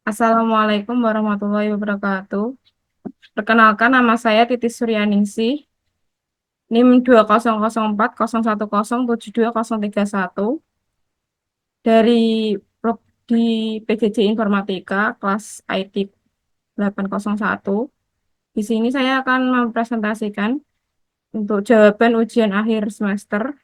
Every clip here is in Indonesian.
Assalamualaikum warahmatullahi wabarakatuh. Perkenalkan nama saya Titis Suryaningsih, NIM 20040172031 dari di PJJ Informatika kelas IT 801. Di sini saya akan mempresentasikan untuk jawaban ujian akhir semester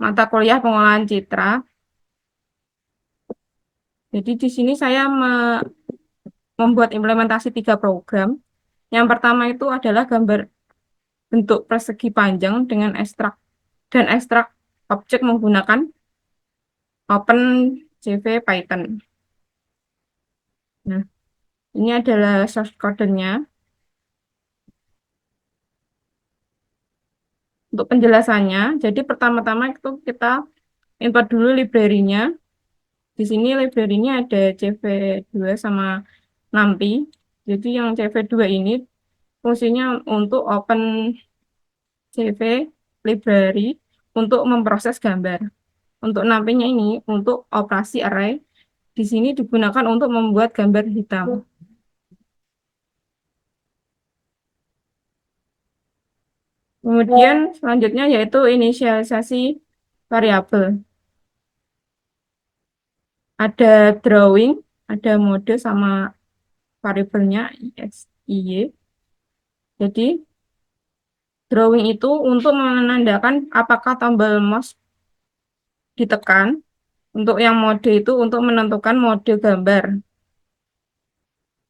mata kuliah pengolahan citra. Jadi di sini saya membuat implementasi 3 program. Yang pertama itu adalah gambar bentuk persegi panjang dengan ekstrak objek menggunakan OpenCV Python. Nah, ini adalah source code-nya. Untuk penjelasannya, jadi pertama-tama itu kita import dulu library-nya. Di sini library-nya ada CV2 sama NumPy. Jadi yang CV2 ini fungsinya untuk OpenCV library untuk memproses gambar. Untuk NumPy-nya ini untuk operasi array. Di sini digunakan untuk membuat gambar hitam. Kemudian selanjutnya yaitu inisialisasi variabel. Ada drawing, ada mode sama variabelnya x, y. Jadi drawing itu untuk menandakan apakah tombol mouse ditekan. Untuk yang mode itu untuk menentukan mode gambar.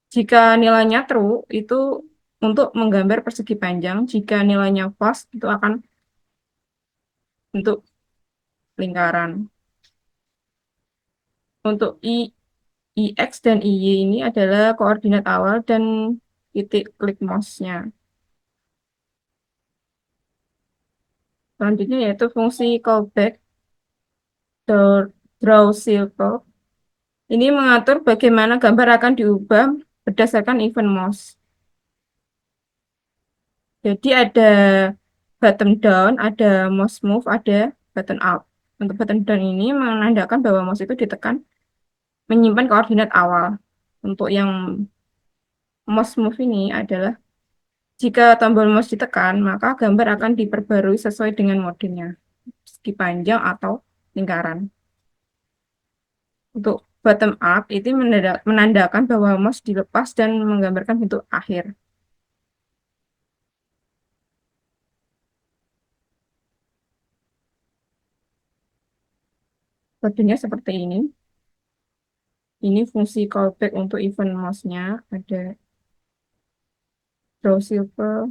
Jika nilainya true itu untuk menggambar persegi panjang. Jika nilainya false itu akan untuk lingkaran. Untuk IX dan IY ini adalah koordinat awal dan titik klik mouse-nya. Selanjutnya yaitu fungsi callback draw circle. Ini mengatur bagaimana gambar akan diubah berdasarkan event mouse. Jadi ada button down, ada mouse move, ada button up. Untuk button down ini menandakan bahwa mouse itu ditekan menyimpan koordinat awal. Untuk yang mouse move ini adalah jika tombol mouse ditekan, maka gambar akan diperbarui sesuai dengan modenya, segi panjang atau lingkaran. Untuk bottom up, itu menandakan bahwa mouse dilepas dan menggambarkan bentuk akhir. Kodenya seperti ini. Ini fungsi callback untuk event mouse-nya. Ada draw silver.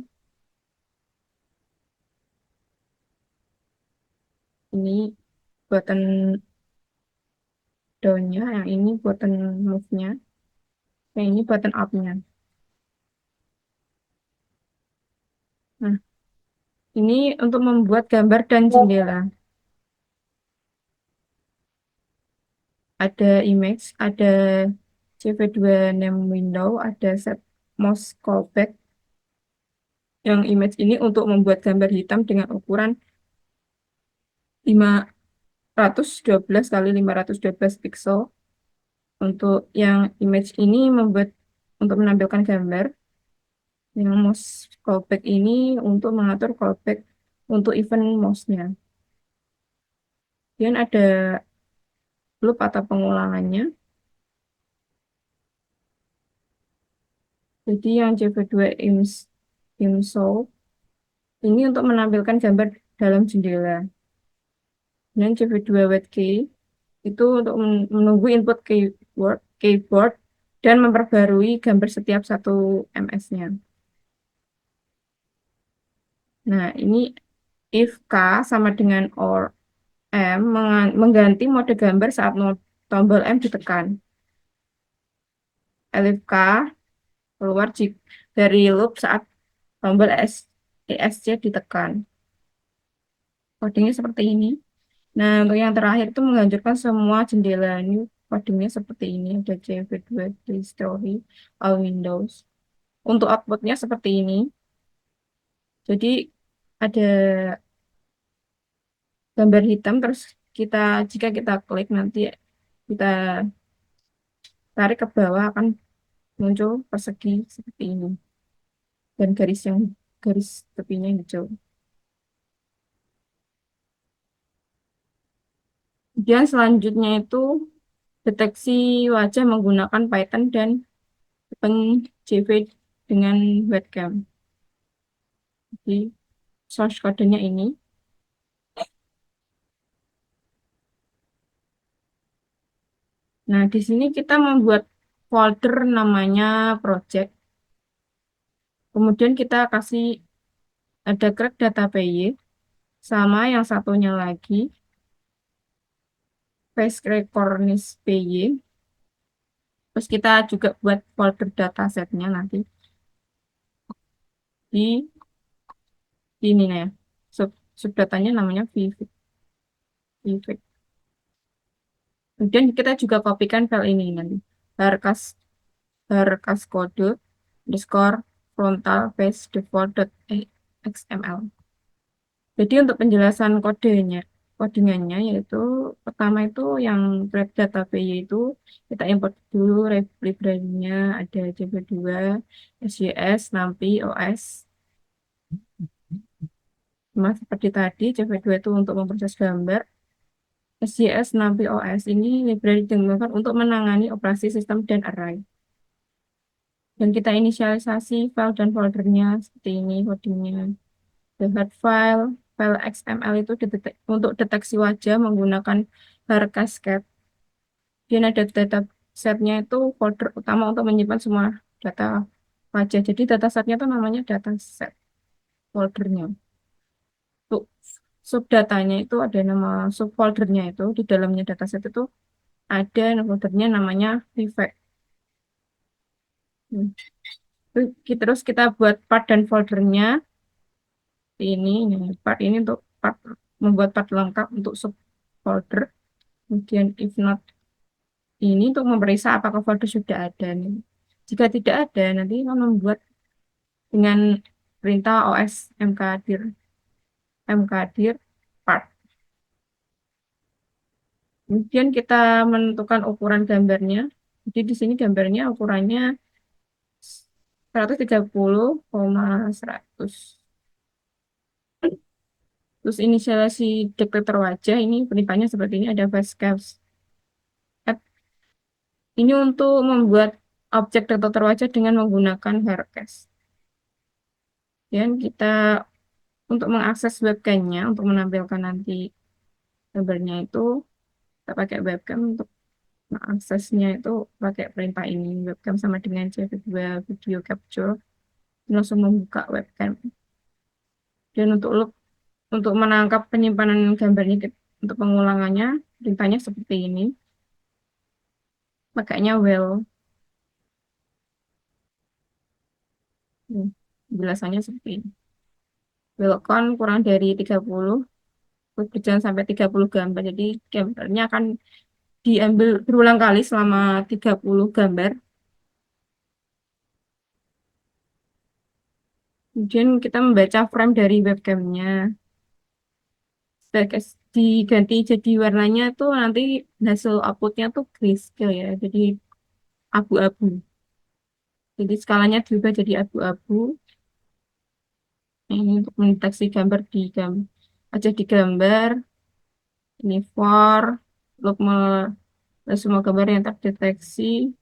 Ini button down-nya. Yang ini button move-nya. Yang ini button up-nya. Nah, ini untuk membuat gambar dan jendela. Ada image, ada CV2 name window, ada set mouse callback. Yang image ini untuk membuat gambar hitam dengan ukuran 512 kali 512 pixel. Untuk yang image ini untuk menampilkan gambar. Yang mouse callback ini untuk mengatur callback untuk event mouse-nya. Kemudian ada loop atau pengulangannya. Jadi yang CV2 IMSO ini untuk menampilkan gambar dalam jendela. Dan CV2 WebKey itu untuk menunggu input keyboard dan memperbarui gambar setiap satu ms-nya. Nah, ini if K sama dengan or M mengganti mode gambar saat tombol M ditekan. Elif K keluar dari loop saat tombol ESC ditekan. Codingnya seperti ini. Nah, untuk yang terakhir itu menghancurkan semua jendela. Ini codingnya seperti ini. Ada CV2 Story, All Windows. Untuk outputnya seperti ini. Jadi ada gambar hitam, terus jika kita klik nanti kita tarik ke bawah akan muncul persegi seperti ini dan garis tepinya hijau. Kemudian selanjutnya itu deteksi wajah menggunakan Python dan JV dengan webcam. Jadi source code-nya ini. Nah, di sini kita membuat folder namanya project. Kemudian kita kasih ada crack data PY sama yang satunya lagi face recordnis PY. Terus kita juga buat folder datasetnya nanti di ini ya. Subdatanya namanya Vivek. Vivek. Kemudian kita juga kopikan file ini nanti. Harkas harkas kode underscore frontal face default.xml. Jadi untuk penjelasan codingannya yaitu pertama itu yang grab data PY itu kita import dulu library-nya ada JV2, SJS, NumPy, OS. Sama seperti tadi JV2 itu untuk memproses gambar, SJS, NumPy, OS ini library digunakan untuk menangani operasi sistem dan array. Dan kita inisialisasi file dan foldernya seperti ini codingnya. The head file XML itu untuk deteksi wajah menggunakan var cascade. Dan ada data setnya itu folder utama untuk menyimpan semua data wajah. Jadi data setnya itu namanya data set foldernya. Untuk subdatanya itu ada nama subfoldernya itu di dalamnya dataset itu ada foldernya namanya Vivek. Hmm. Terus kita buat part dan foldernya ini part ini untuk part membuat part lengkap untuk subfolder. Kemudian if not ini untuk memeriksa apakah folder sudah ada nih. Jika tidak ada, nanti kita membuat dengan perintah OS mkdir part. Kemudian kita menentukan ukuran gambarnya. Jadi di sini gambarnya ukurannya 130,100. Terus inisialisasi detektor wajah ini perintahnya seperti ini ada Vasquez. Ini untuk membuat objek detektor wajah dengan menggunakan Haircast. Dan kita untuk mengakses webcamnya, untuk menampilkan nanti gambarnya itu, kita pakai webcam untuk mengaksesnya itu pakai perintah ini. Webcam sama dengan CV2 video capture, langsung membuka webcam. Dan untuk menangkap penyimpanan gambarnya, untuk pengulangannya, perintahnya seperti ini. Makanya well, jelasannya seperti ini. Welcome kurang dari 30, berjalan sampai 30 gambar. Jadi gambarnya akan diambil berulang kali selama 30 gambar. Kemudian kita membaca frame dari webcamnya. Diganti jadi warnanya tuh nanti hasil outputnya tuh grayscale ya. Jadi abu-abu. Jadi skalanya diubah jadi abu-abu. Ini untuk mendeteksi gambar aja di gambar. Ini for untuk semua gambar yang terdeteksi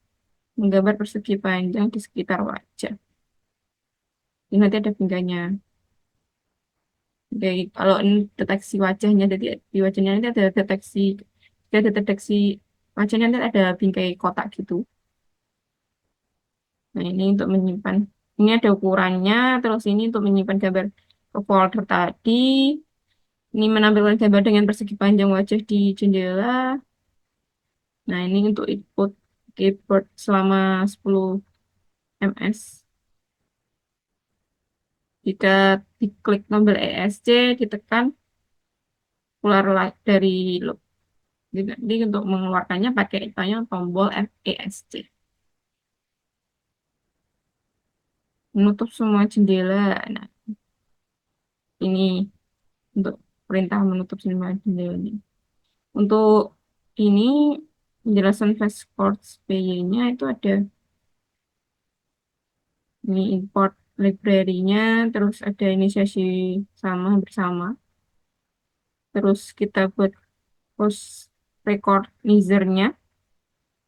menggambar persegi panjang di sekitar wajah. Ini nanti ada bingkainya. Jadi kalau ini deteksi wajahnya, jadi di wajahnya nanti ada deteksi wajahnya nanti ada bingkai kotak gitu. Nah ini untuk menyimpan, ini ada ukurannya, terus ini untuk menyimpan gambar ke folder tadi. Ini menampilkan gambar dengan persegi panjang wajah di jendela. Nah ini untuk input keyboard selama 10 ms. Jika diklik tombol ESC, ditekan keluar dari loop. Jadi untuk mengeluarkannya pakai itanya tombol ESC. Menutup semua jendela. Nah, ini untuk perintah menutup semua jendela ini. Untuk ini penjelasan fast course PY-nya itu ada ini import library-nya, terus ada inisiasi sama bersama. Terus kita buat post record user-nya.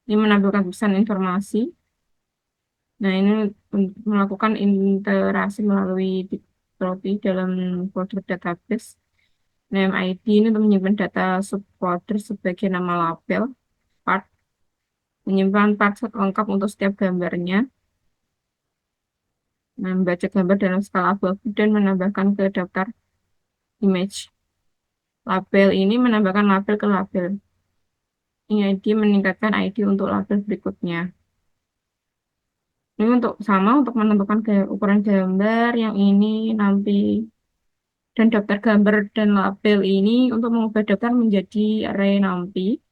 Ini menampilkan pesan informasi. Nah, ini melakukan interaksi melalui property dalam folder database. Name ID ini untuk menyimpan data subfolder sebagai nama label, part, menyimpan part lengkap untuk setiap gambarnya, membaca gambar dalam skala abu-abu, dan menambahkan ke daftar image. Label ini menambahkan label ke label. Ini ID meningkatkan ID untuk label berikutnya. Ini untuk sama untuk menentukan ukuran gambar yang ini nanti dan daftar gambar dan label ini untuk mengubah daftar menjadi array nanti.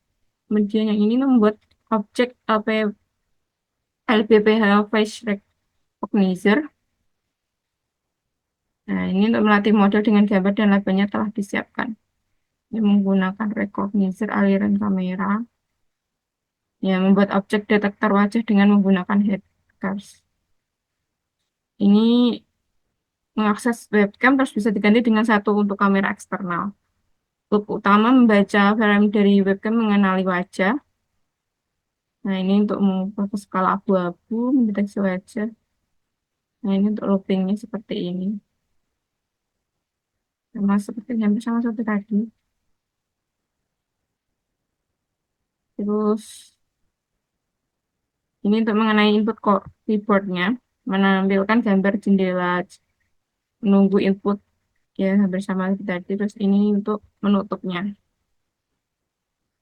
Kemudian yang ini membuat objek LBPH Face Recognizer. Nah, ini untuk melatih model dengan gambar dan labelnya telah disiapkan. Ini menggunakan recognizer aliran kamera. Ya, membuat objek detektor wajah dengan menggunakan headcars. Ini mengakses webcam terus bisa diganti dengan satu untuk kamera eksternal. Untuk utama membaca frame dari webcam mengenali wajah. Nah, ini untuk mengubah ke skala abu-abu, mendeteksi wajah. Nah, ini untuk loopingnya seperti ini. Sama seperti yang sama seperti tadi. Terus, ini untuk mengenai input keyboardnya, menampilkan gambar jendela menunggu input ya hampir sama seperti tadi. Terus ini untuk menutupnya.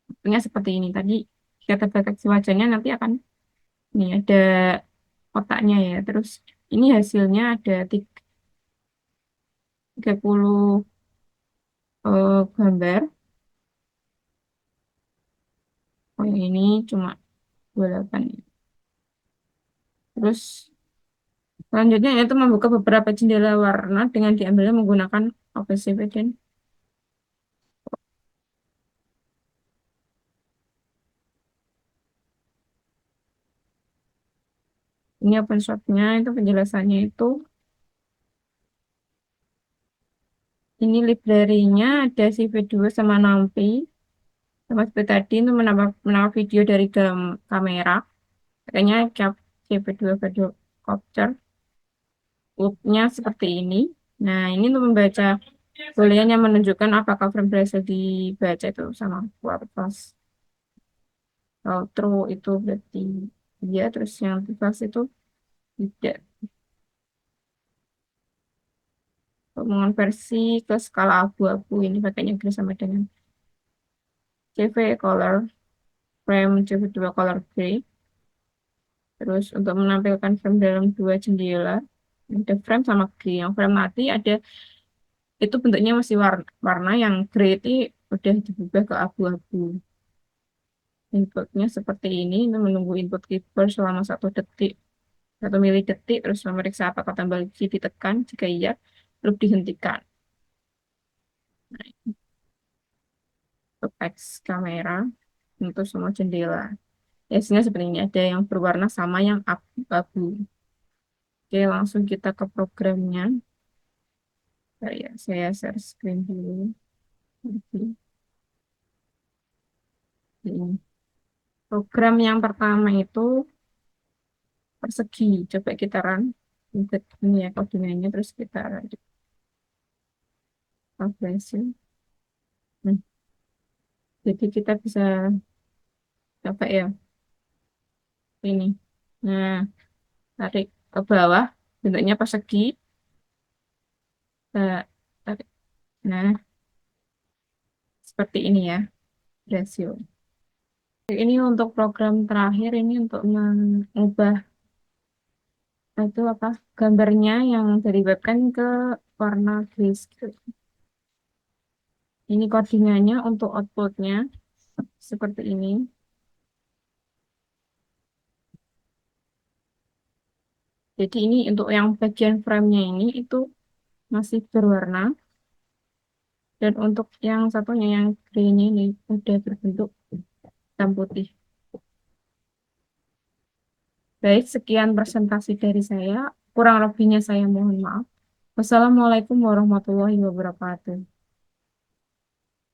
Bentuknya seperti ini. Tadi kita deteksi wajahnya nanti akan ini ada kotaknya ya. Terus ini hasilnya ada 30 gambar. Oh, yang ini cuma 28 ya. Terus selanjutnya itu membuka beberapa jendela warna dengan diambilnya menggunakan OpenCV dan ini OpenShot-nya itu penjelasannya itu ini library-nya ada CV2 sama NumPy sama seperti tadi itu menambah video dari dalam kamera makanya cap CV2 video capture loop-nya seperti ini. Nah, ini untuk membaca boolean yang menunjukkan apakah frame berhasil dibaca itu sama false. Kalau true itu berarti iya, terus yang false itu tidak. Untuk mengonversi ke skala abu-abu ini pakainya gray sama dengan CV color frame CV2 color gray. Terus untuk menampilkan frame dalam dua jendela ada frame sama gray. Yang frame mati ada itu bentuknya masih warna yang gray itu udah diubah ke abu-abu. Inputnya seperti ini menunggu input keyboard selama 1 detik 1 milidetik terus memeriksa apakah tombol key ditekan jika iya lalu dihentikan. Nah, untuk X kamera untuk semua jendela. Hasilnya seperti ini, ada yang berwarna sama yang abu-abu. Oke, langsung kita ke programnya. Bentar ya, saya share screen dulu. Oke, ini. Program yang pertama itu persegi. Coba kita run. Ini ya codingannya, terus kita publish. Hmm, jadi kita bisa coba ya ini. Nah, tarik ke bawah, bentuknya persegi. Kita tarik. Nah, seperti ini ya, rasio. Ini untuk program terakhir, ini untuk mengubah itu apa gambarnya yang dari webcam ke warna grayscale. Ini codingannya untuk outputnya seperti ini. Jadi ini untuk yang bagian frame-nya ini itu masih berwarna. Dan untuk yang satunya yang gray-nya ini udah berbentuk hitam putih. Baik, sekian presentasi dari saya. Kurang lebihnya saya mohon maaf. Wassalamualaikum warahmatullahi wabarakatuh.